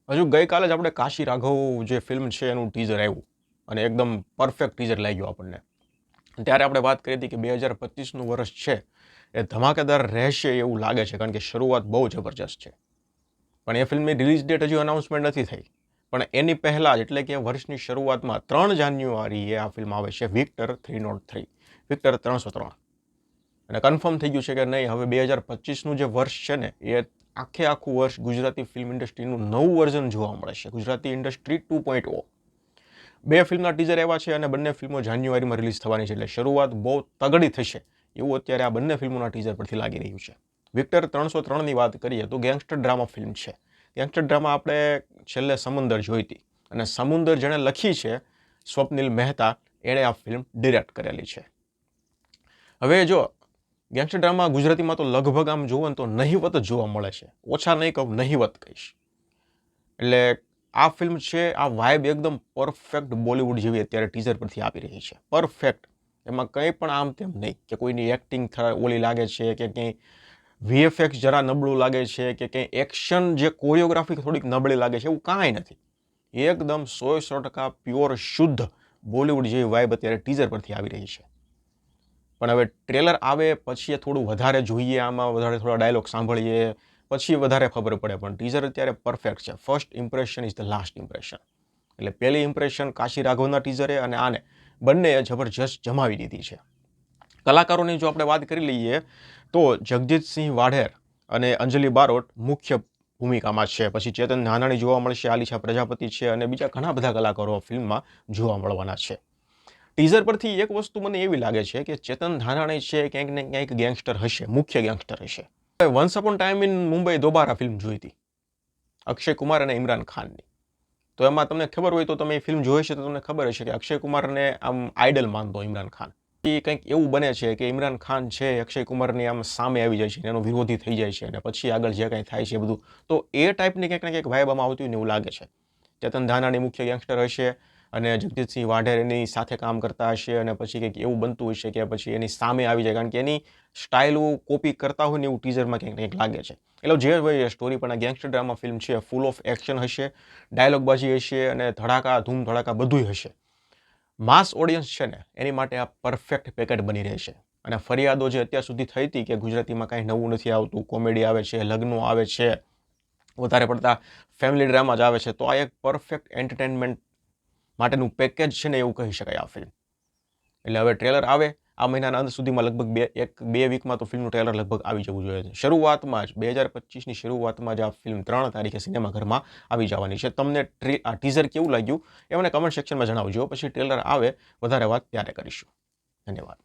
હજુ ગઈકાલે જ આપણે કાશી રાઘવ જે ફિલ્મ છે એનું ટીઝર આવ્યું અને એકદમ પરફેક્ટ ટીઝર લાગ્યું આપણને. ત્યારે આપણે વાત કરી હતી કે 2025નું વર્ષ છે એ ધમાકેદાર રહેશે એવું લાગે છે, કારણ કે શરૂઆત બહુ જબરજસ્ત છે. પણ એ ફિલ્મની રિલીઝ ડેટ હજુ અનાઉન્સમેન્ટ નથી થઈ. પણ એની પહેલાં જ, એટલે કે વર્ષની શરૂઆતમાં 3 જાન્યુઆરીએ આ ફિલ્મ આવે છે, વિક્ટર 303, વિક્ટર 303. અને કન્ફર્મ થઈ ગયું છે કે નહીં, હવે 2025નું જે વર્ષ છે ને એ આખું વર્ષ ગુજરાતી ફિલ્મ ઇન્ડસ્ટ્રીનું નવું વર્ઝન જોવા મળે છે, ગુજરાતી ઇન્ડસ્ટ્રી 2.0. 2 ફિલ્મના ટીઝર આવ્યા છે અને બંને ફિલ્મો જાન્યુઆરીમાં રિલીઝ થવાની છે, એટલે શરૂઆત બહુ તગડી થશે એવું અત્યારે આ બંને ફિલ્મોના ટીઝર પરથી લાગી રહ્યું છે. વિક્ટર 303ની વાત કરીએ તો ગેંગસ્ટર ડ્રામા ફિલ્મ છે. ગેંગસ્ટર ડ્રામા આપણે છેલ્લે સમુંદર જોઈ હતી, અને સમુંદર જેણે લખી છે, સ્વપ્નિલ મહેતા, એણે આ ફિલ્મ ડિરેક્ટ કરેલી છે. હવે જો ગેંગસ્ટર ડ્રામા ગુજરાતીમાં તો લગભગ આમ જોવો ને તો નહિવત જ જોવા મળે છે, ઓછા નહીં કહું, નહિવત કહીશ. એટલે આ ફિલ્મ છે, આ વાઇબ એકદમ પરફેક્ટ બોલિવૂડ જેવી અત્યારે ટીઝર પરથી આવી રહી છે, પરફેક્ટ. એમાં કંઈ પણ આમ તેમ નહીં કે કોઈની એક્ટિંગ ઓલી લાગે છે, કે કંઈ વીએફએક્સ જરા નબળું લાગે છે, કે કંઈ એક્શન જે કોરિયોગ્રાફી થોડીક નબળી લાગે છે, એવું કાંઈ નથી. એકદમ 100% પ્યોર શુદ્ધ બોલિવૂડ જેવી વાઇબ અત્યારે ટીઝર પરથી આવી રહી છે. પણ હવે ટ્રેલર આવે પછી થોડું વધારે જોઈએ, આમાં વધારે થોડા ડાયલોગ સાંભળીએ પછી વધારે ખબર પડે. પણ ટીઝર અત્યારે પરફેક્ટ છે. First impression is the last impression. એટલે પહેલી ઇમ્પ્રેશન કાશી રાઘવના ટીઝરે અને આને બંને જબરજસ્ત જમાવી દીધી છે. કલાકારોની જો આપણે વાત કરી લઈએ તો જગજીતસિંહ વાઢેર અને અંજલિ બારોટ મુખ્ય ભૂમિકામાં છે. પછી ચેતન ધાનાણી જોવા મળશે, આલિશા પ્રજાપતિ છે, અને બીજા ઘણા બધા કલાકારો ફિલ્મમાં જોવા મળવાના છે. ટીઝર પરથી એક વસ્તુ મને એવી લાગે છે કે ચેતન ધાનાણી છે ક્યાંક ને ક્યાંક ગેંગસ્ટર હશે, મુખ્ય ગેંગસ્ટર હશે. Once Upon Time in Mumbai Dobaara film જોઈ હતી અક્ષય કુમાર અને ઇમરાન ખાનની. તો એમાં તમને ખબર હોય તો તમે એ ફિલ્મ જોઈ છે તો તમને ખબર હશે કે અક્ષય કુમારને આમ આઇડલ માનતો ઇમરાન ખાન. એ કંઈક એવું બને છે કે ઇમરાન ખાન છે અક્ષય કુમારની આમ સામે આવી જાય છે, એનો વિરોધી થઈ જાય છે, અને પછી આગળ જે કંઈ થાય છે એ બધું, તો એ ટાઈપની કંઈક ને કંઈક વાઇબ આમાં આવતી હોય ને એવું લાગે છે. ચેતન ધાનાણી મુખ્ય ગેંગસ્ટર હશે અને જગજીતસિંહ વાઢેર એની સાથે કામ કરતા હશે, અને પછી કંઈક એવું બનતું હશે કે પછી એની સામે આવી જાય, કારણ કે એની સ્ટાઇલ કોપી કરતા હોય ને એવું ટીઝરમાં કંઈક ને કંઈક લાગે છે. એટલે જે હોય એ સ્ટોરી, પણ આ ગેંગસ્ટર ડ્રામા ફિલ્મ છે, ફૂલ ઓફ એક્શન હશે, ડાયલોગબાજી હશે, અને ધડાકા ધૂમ ધડાકા બધું હશે. માસ ઓડિયન્સ છે ને એની માટે આ પરફેક્ટ પેકેટ બની રહેશે. અને ફરિયાદો જે અત્યાર સુધી થઈ હતી કે ગુજરાતીમાં કાંઈ નવું નથી આવતું, કોમેડી આવે છે, લગ્નો આવે છે, વધારે પડતા ફેમિલી ડ્રામા જ આવે છે, તો આ એક પરફેક્ટ એન્ટરટેનમેન્ટ માટેનું પેકેજ છે ને એવું કહી શકાય આ ફિલ્મ. એટલે હવે ટ્રેલર આવે આ મહિનાના અંત સુધીમાં, લગભગ બે વીકમાં તો ફિલ્મનું ટ્રેલર લગભગ આવી જવું જોઈએ છે. શરૂઆતમાં જ 2025ની શરૂઆતમાં જ આ ફિલ્મ 3 તારીખે સિનેમાઘરમાં આવી જવાની છે. તમને આ ટીઝર કેવું લાગ્યું એ મને કમેન્ટ સેક્શનમાં જણાવજો. પછી ટ્રેલર આવે વધારે વાત ત્યારે કરીશું. ધન્યવાદ.